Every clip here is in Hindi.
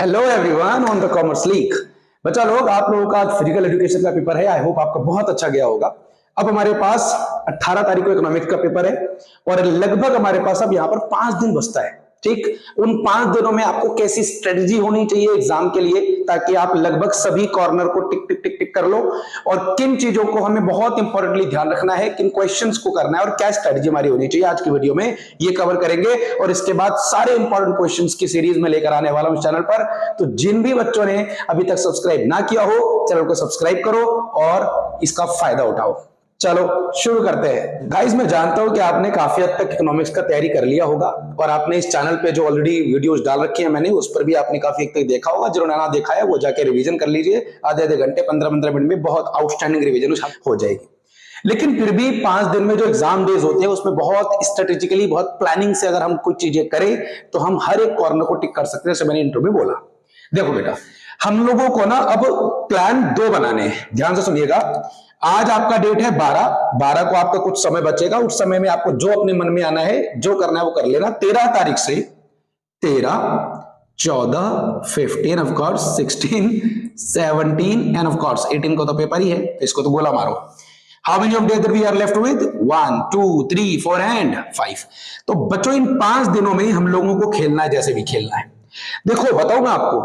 Hello everyone on the commerce league. बच्चा लोग, आप लोगों का आज फिजिकल एजुकेशन का पेपर है। आई होप आपका बहुत अच्छा गया होगा। अब हमारे पास 18 तारीख को इकोनॉमिक्स का पेपर है और लगभग हमारे पास अब यहाँ पर 5 दिन बचता है। ठीक, उन 5 दिनों में आपको कैसी स्ट्रेटजी होनी चाहिए एग्जाम के लिए, ताकि आप लगभग सभी कॉर्नर को टिक टिक टिक टिक कर लो, और किन चीजों को हमें बहुत इंपॉर्टेंटली ध्यान रखना है, किन क्वेश्चंस को करना है और क्या स्ट्रेटजी हमारी होनी चाहिए, आज की वीडियो में ये कवर करेंगे। और इसके बाद सारे इंपॉर्टेंट क्वेश्चंस की सीरीज में लेकर आने वाला हूं चैनल पर। तो जिन भी बच्चों ने अभी तक सब्सक्राइब ना किया हो, चैनल को सब्सक्राइब करो और इसका फायदा उठाओ। चलो शुरू करते हैं। गाइस, मैं जानता हूं कि आपने काफी हद तक इकोनॉमिक्स का तैयारी कर लिया होगा और आपने इस चैनल पे जो ऑलरेडी वीडियोस डाल रखे हैं मैंने, उस पर भी आपने काफी हद तक देखा होगा। जिन्होंने ना देखा है वो जाके रिवीजन कर लीजिए। आधे आधे घंटे 15-15 मिनट में बहुत आउटस्टैंडिंग रिवीजन हो जाएगी। लेकिन फिर भी 5 दिन में जो एग्जाम डेज होते हैं उसमें बहुत स्ट्रेटेजिकली, बहुत प्लानिंग से अगर हम कुछ चीजें करें तो हम हर एक कॉर्नर को टिक कर सकते हैं। जैसे मैंने इंट्रो में बोला, देखो बेटा, हम लोगों को ना अब प्लान 2 बनाने हैं। ध्यान से सुनिएगा। आज आपका डेट है 12 को आपका कुछ समय बचेगा। उस समय में आपको जो अपने मन में आना है, जो करना है वो कर लेना। 13 तारीख से 13, 14, 15 of course, 16, 17 end of course 18 को तो पेपर ही है, इसको तो गोला मारो। How many of days we are left with? 1, 2, 3, 4 and 5। तो बच्चों, इन 5 दिनों में हम लोगों को खेलना है जैसे भी खेलना है। देखो, बताऊं मैं आपको,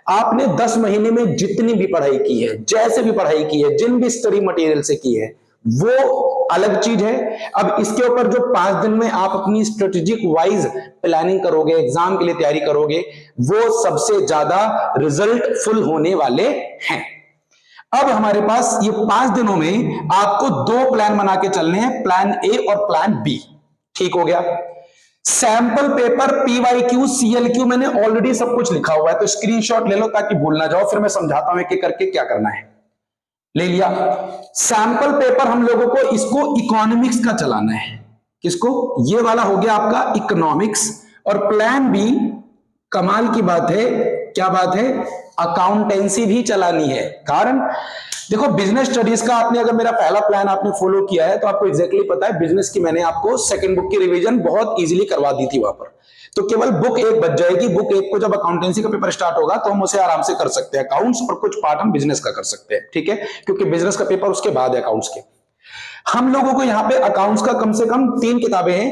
आपने 10 महीने में जितनी भी पढ़ाई की है, जैसे भी पढ़ाई की है, जिन भी स्टडी मटेरियल से की है, वो अलग चीज है। अब इसके ऊपर जो 5 दिन में आप अपनी स्ट्रेटेजिक वाइज प्लानिंग करोगे, एग्जाम के लिए तैयारी करोगे, वो सबसे ज्यादा रिजल्टफुल होने वाले हैं। अब हमारे पास ये 5 दिनों में आपको 2 प्लान बना के चलने हैं, प्लान ए और प्लान बी। ठीक हो गया। सैंपल पेपर PYQ CLQ मैंने ऑलरेडी सब कुछ लिखा हुआ है, तो स्क्रीनशॉट ले लो ताकि भूल ना जाओ। फिर मैं समझाता हूं एक एक करके क्या करना है। ले लिया सैंपल पेपर। हम लोगों को इसको इकोनॉमिक्स का चलाना है। किसको? ये वाला हो गया आपका इकोनॉमिक्स। और प्लान बी, कमाल की बात है, क्या बात है, अकाउंटेंसी भी चलानी है। कारण देखो, बिजनेस स्टडीज का आपने अगर मेरा पहला प्लान आपने फॉलो किया है तो आपको एग्जैक्टली पता है, बिजनेस की मैंने आपको सेकंड बुक की रिवीजन बहुत इजीली करवा दी थी वहां पर। तो केवल बुक 1 बच जाएगी। बुक 1 को जब अकाउंटेंसी का पेपर स्टार्ट होगा तो हम उसे आराम से कर सकते हैं, अकाउंट्स, और कुछ पार्ट हम बिजनेस का कर सकते हैं। ठीक है, क्योंकि बिजनेस का पेपर उसके बाद है अकाउंट्स के। हम लोगों को यहाँ पे अकाउंट्स का कम से कम 3 किताबें हैं।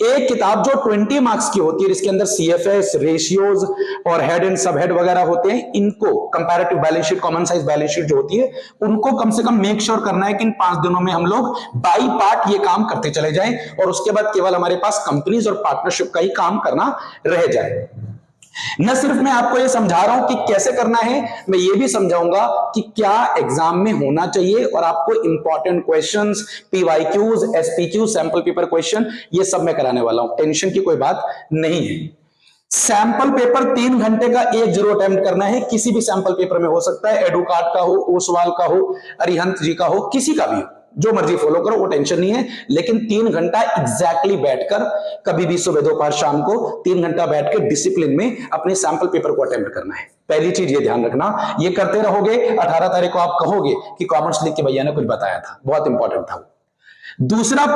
एक किताब जो 20 मार्क्स की होती है, जिसके अंदर CFS, रेशियोज और हेड एंड सब हेड वगैरह होते हैं, इनको comparative balance sheet, common size balance sheet जो होती है, उनको कम से कम मेक श्योर करना है कि इन 5 दिनों में हम लोग बाई पार्ट ये काम करते चले जाएं, और उसके बाद केवल हमारे पास कंपनीज और पार्टनरशिप का ही काम करना रह जाए। न सिर्फ मैं आपको ये समझा रहा हूं कि कैसे करना है, मैं ये भी समझाऊंगा कि क्या एग्जाम में होना चाहिए, और आपको important questions, PYQs, SPQ, sample paper question, ये सब मैं कराने वाला हूं। टेंशन की कोई बात नहीं है। सैंपल पेपर 3 घंटे का एक जरूर अटेम्प्ट करना है। किसी भी सैंपल पेपर में हो सकता है, एडुकार्ड का हो, ओसवाल का हो, अरिहंत जी का हो, किसी का भी हो, जो मर्जी फॉलो करो, वो टेंशन नहीं है। लेकिन 3 घंटा एग्जैक्टली बैठकर, कभी भी सुबह, दोपहर, शाम को 3 घंटा बैठकर डिसिप्लिन में अपने सैंपल पेपर को अटेम्प्ट करना है। पहली चीज ये ध्यान रखना। ये करते रहोगे, 18 तारीख को आप कहोगे कि कॉमर्स लीग के भैया ने कुछ बताया था, बहुत इंपॉर्टेंट था। दूसरा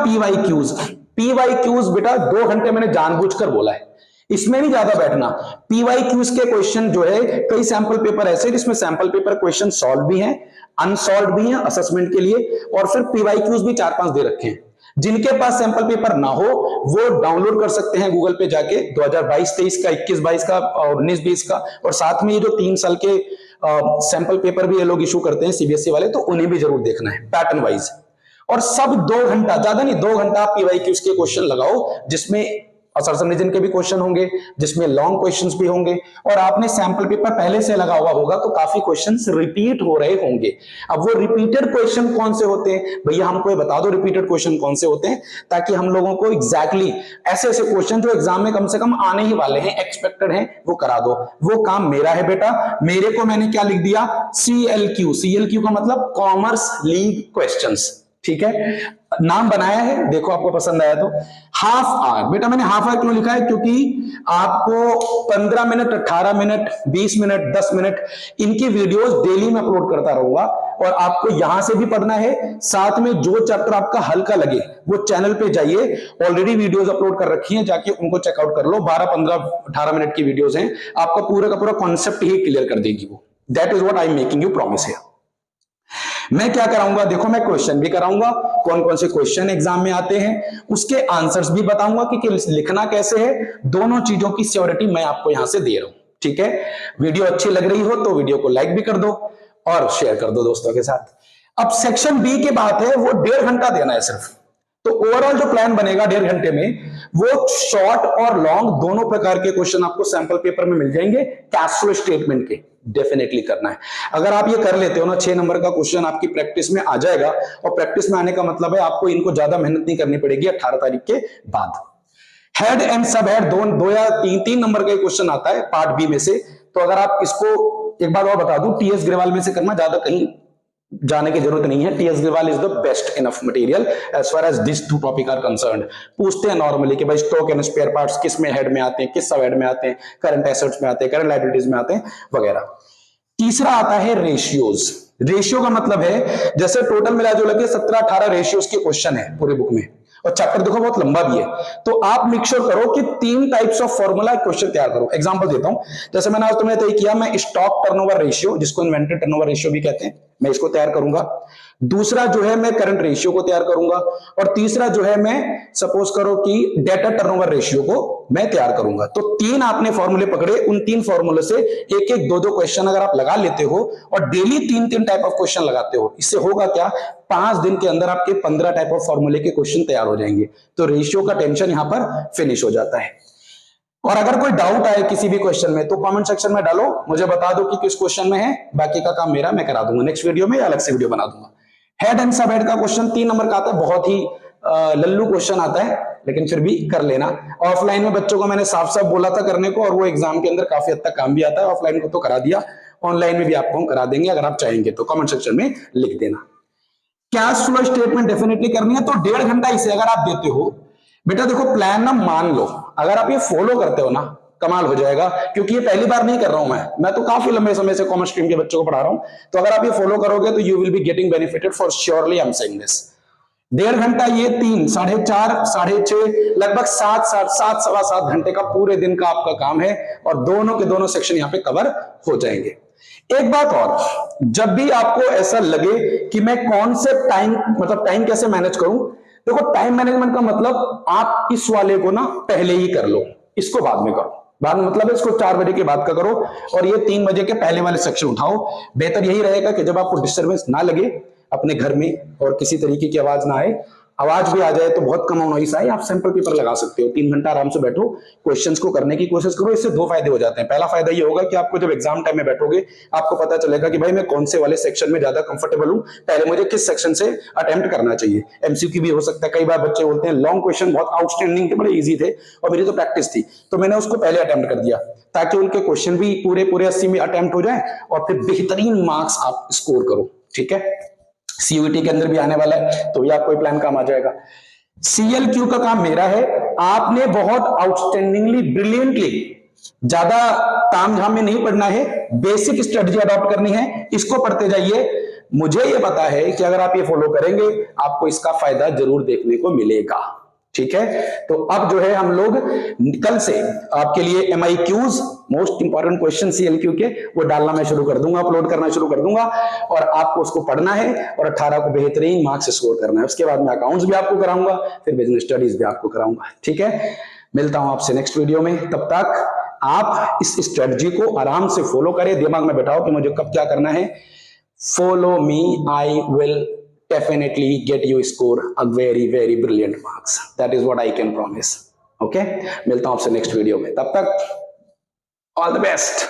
PYQs बेटा 2 घंटे मैंने जानबूझकर बोला है, इसमें नहीं ज्यादा बैठना। PYQs के क्वेश्चन जो है, कई सैंपल पेपर ऐसे जिसमें सैंपल पेपर क्वेश्चन सॉल्व भी हैं, अनसॉल्व भी हैं असेसमेंट के लिए, और फिर PYQs भी 4-5 दे रखे हैं। जिनके पास सैंपल पेपर ना हो वो डाउनलोड कर सकते हैं गूगल पे जाके, 2022-23 का, 21-22 का और 19-20 का, और साथ में ये जो 3 साल के सैंपल पेपर भी ये लोग इशू करते हैं CBSE वाले, तो उन्हें भी जरूर देखना है पैटर्न वाइज। और सब 2 घंटा, ज्यादा नहीं, 2 घंटा PYQs के क्वेश्चन लगाओ, जिसमें असर्शन रीजन के भी क्वेश्चन होंगे, जिसमें लॉन्ग क्वेश्चंस भी होंगे, और आपने सैंपल पेपर पहले से लगा हुआ होगा तो काफी क्वेश्चंस रिपीट हो रहे होंगे। अब वो रिपीटेड क्वेश्चन कौन से होते हैं भैया, हमको ये बता दो रिपीटेड क्वेश्चन कौन से होते हैं, ताकि हम लोगों को एग्जैक्टली ऐसे ऐसे क्वेश्चन जो एग्जाम में कम से कम आने ही वाले हैं, एक्सपेक्टेड हैं, वो करा दो। वो काम मेरा है बेटा। मेरे को मैंने क्या लिख दिया? CLQ का मतलब कॉमर्स लीग क्वेश्चंस। ठीक है, नाम बनाया है, देखो आपको पसंद आया तो। हाफ आवर, बेटा मैंने हाफ आवर क्यों लिखा है? क्योंकि आपको 15 मिनट, 18 मिनट, 20 मिनट, 10 मिनट इनकी वीडियोस डेली में अपलोड करता रहूंगा, और आपको यहां से भी पढ़ना है, साथ में जो चैप्टर आपका हल्का लगे वो चैनल पे जाइए, ऑलरेडी वीडियोस अपलोड कर रखी हैं, जाके उनको चेकआउट कर लो। 12, 15, 18 मिनट की वीडियोस हैं, आपका पूरा का पूरा कॉन्सेप्ट ही क्लियर कर देगी वो। That is what I am making you promise here. मैं क्या कराऊंगा? देखो मैं क्वेश्चन भी कराऊंगा, कौन कौन से क्वेश्चन एग्जाम में आते हैं, उसके आंसर्स भी बताऊंगा कि लिखना कैसे है। दोनों चीजों की श्योरिटी मैं आपको यहां से दे रहा हूं, ठीक है। वीडियो अच्छी लग रही हो तो वीडियो को लाइक भी कर दो और शेयर कर दो दोस्तों के साथ। अब सेक्शन बी की बात है, वो 1.5 घंटा देना है सिर्फ। तो ओवरऑल जो प्लान बनेगा 1.5 घंटे में, वो शॉर्ट और लॉन्ग दोनों प्रकार के क्वेश्चन आपको सैंपल पेपर में मिल जाएंगे, कैश फ्लो स्टेटमेंट के। डेफिनेटली करना है। अगर आप ये कर लेते हो ना, 6 नंबर का क्वेश्चन आपकी प्रैक्टिस में आ जाएगा, और प्रैक्टिस में आने का मतलब है आपको इनको ज्यादा मेहनत नहीं करनी पड़ेगी 18 तारीख के बाद। हेड एंड सब हेड दो या तीन नंबर का क्वेश्चन आता है पार्ट बी में से। तो अगर आप इसको एक बार और बता दूं, टीएस ग्रेवाल में से करना, ज्यादा कहीं जाने की जरूरत नहीं है। TS Grewal is the best enough material as far as this to topic are concerned. पूछते हैं नॉर्मली कि भाई स्टॉक एंड स्पेयर पार्ट्स किस में हेड में आते हैं, किस सब हेड में आते हैं, करंट एसेट्स में आते हैं, करंट लायबिलिटीज में आते हैं वगैरह। तीसरा आता है रेशियोज। रेशियो का मतलब है, जैसे टोटल मिला जो लगे 17-18 रेशियोज के क्वेश्चन है पूरे बुक में, और चैप्टर देखो बहुत लंबा भी है। तो आप मेक श्योर करो कि 3 टाइप्स ऑफ फॉर्मूला क्वेश्चन तैयार करो। एग्जांपल देता हूं, जैसे मैंने आज तुमने तय किया, मैं स्टॉक टर्नओवर रेशियो, जिसको इन्वेंटरी टर्नओवर रेशियो भी कहते हैं, मैं इसको तैयार करूंगा। दूसरा जो है मैं करंट रेशियो को तैयार करूंगा, और तीसरा जो है मैं सपोज करो कि डेटा टर्नओवर रेशियो को मैं तैयार करूंगा। तो 3 आपने फॉर्मूले पकड़े, उन 3 फॉर्मूले से एक एक 2-2 क्वेश्चन अगर आप लगा लेते हो, और डेली 3-3 टाइप ऑफ क्वेश्चन लगाते हो, इससे होगा क्या, 5 दिन के अंदर आपके 15 टाइप ऑफ फॉर्मूले के क्वेश्चन तैयार हो जाएंगे। तो रेशियो का टेंशन यहां पर फिनिश हो जाता है। और अगर कोई डाउट आए किसी भी क्वेश्चन में, तो कमेंट सेक्शन में डालो, मुझे बता दो कि किस क्वेश्चन में है, बाकी का काम मेरा, मैं करा दूंगा नेक्स्ट वीडियो में, या अलग से वीडियो बना दूंगा। हेड एंड सब हेड का क्वेश्चन 3 नंबर का आता है, बहुत ही लल्लू क्वेश्चन आता है, लेकिन फिर भी कर लेना। ऑफलाइन में बच्चों को मैंने साफ साफ बोला था करने को, और वो एग्जाम के अंदर काफी हद तक काम भी आता है। ऑफलाइन को तो करा दिया, ऑनलाइन में भी आपको हम करा देंगे, अगर आप चाहेंगे तो कमेंट सेक्शन में लिख देना। कैश फ्लो स्टेटमेंट डेफिनेटली करनी है, तो 1.5 घंटा इसे अगर आप देते हो, बेटा देखो प्लान ना मान लो, अगर आप ये फॉलो करते हो ना, कमाल हो जाएगा। क्योंकि ये पहली बार नहीं कर रहा हूं मैं तो काफी लंबे समय से कॉमर्स स्ट्रीम के बच्चों को पढ़ा रहा हूं। तो अगर आप ये फॉलो करोगे तो you will be getting benefited for surely, I am saying this. 1.5 घंटा, ये 3, 4.5, 6.5, लगभग 7, सवा 7 घंटे का पूरे दिन का आपका काम है, और दोनों के दोनों सेक्शन यहाँ पे कवर हो जाएंगे। एक बात और, जब भी आपको ऐसा लगे कि मैं कौन से टाइम, मतलब टाइम कैसे मैनेज करूं, देखो टाइम मैनेजमेंट का मतलब आप इस वाले को ना पहले ही कर लो, इसको बाद में करो। बाद में मतलब है इसको 4 बजे के बाद का करो, और ये 3 बजे के पहले वाले सेक्शन उठाओ। बेहतर यही रहेगा कि जब आपको डिस्टर्बेंस ना लगे अपने घर में, और किसी तरीके की आवाज ना आए, आवाज भी आ जाए तो बहुत कम नॉइस आए, आप सैंपल पेपर लगा सकते हो। 3 घंटा आराम से बैठो, क्वेश्चंस को करने की कोशिश करो। इससे 2 फायदे हो जाते हैं। पहला फायदा ये होगा कि आपको जब एग्जाम टाइम में बैठोगे, आपको पता चलेगा कि भाई मैं कौन से वाले सेक्शन में ज्यादा कंफर्टेबल हूं, पहले मुझे किस सेक्शन से अटेम्प्ट करना चाहिए। एमसीक्यू भी हो सकता है, कई बार बच्चे बोलते हैं लॉन्ग क्वेश्चन बहुत आउटस्टैंडिंग थे, बड़े ईजी थे, और मेरी तो प्रैक्टिस थी, तो मैंने उसको पहले अटेम्प्ट कर दिया, ताकि उनके क्वेश्चन भी पूरे 80 में अटेम्प्ट हो जाए, और फिर बेहतरीन मार्क्स आप स्कोर करो। ठीक है, सीयूईटी के अंदर भी आने वाला है, तो ये आपको प्लान काम आ जाएगा। सीएलक्यू का काम मेरा है, आपने बहुत आउटस्टैंडिंगली, ब्रिलियंटली, ज्यादा तामझाम में नहीं पढ़ना है, बेसिक स्ट्रेटजी अडॉप्ट करनी है, इसको पढ़ते जाइए। मुझे ये पता है कि अगर आप ये फॉलो करेंगे, आपको इसका फायदा जरूर देखने को मिलेगा। ठीक है, तो अब जो है हम लोग कल से आपके लिए MIQs, मोस्ट इंपॉर्टेंट क्वेश्चन सीएलक्यू के, वो डालना मैं शुरू कर दूंगा, अपलोड करना शुरू कर दूंगा, और आपको उसको पढ़ना है, और 18 को बेहतरीन मार्क्स स्कोर करना है। उसके बाद मैं अकाउंट्स भी आपको कराऊंगा, फिर बिजनेस स्टडीज भी आपको कराऊंगा। ठीक है, मिलता हूं आपसे नेक्स्ट वीडियो में। तब तक आप इस स्ट्रेटजी को आराम से फॉलो करें, दिमाग में बैठाओ कि मुझे कब क्या करना है। Follow me, I will definitely get you score a very brilliant marks. That is what I can promise. Okay, मिलता हूं आपसे नेक्स्ट वीडियो में, तब तक ऑल द बेस्ट।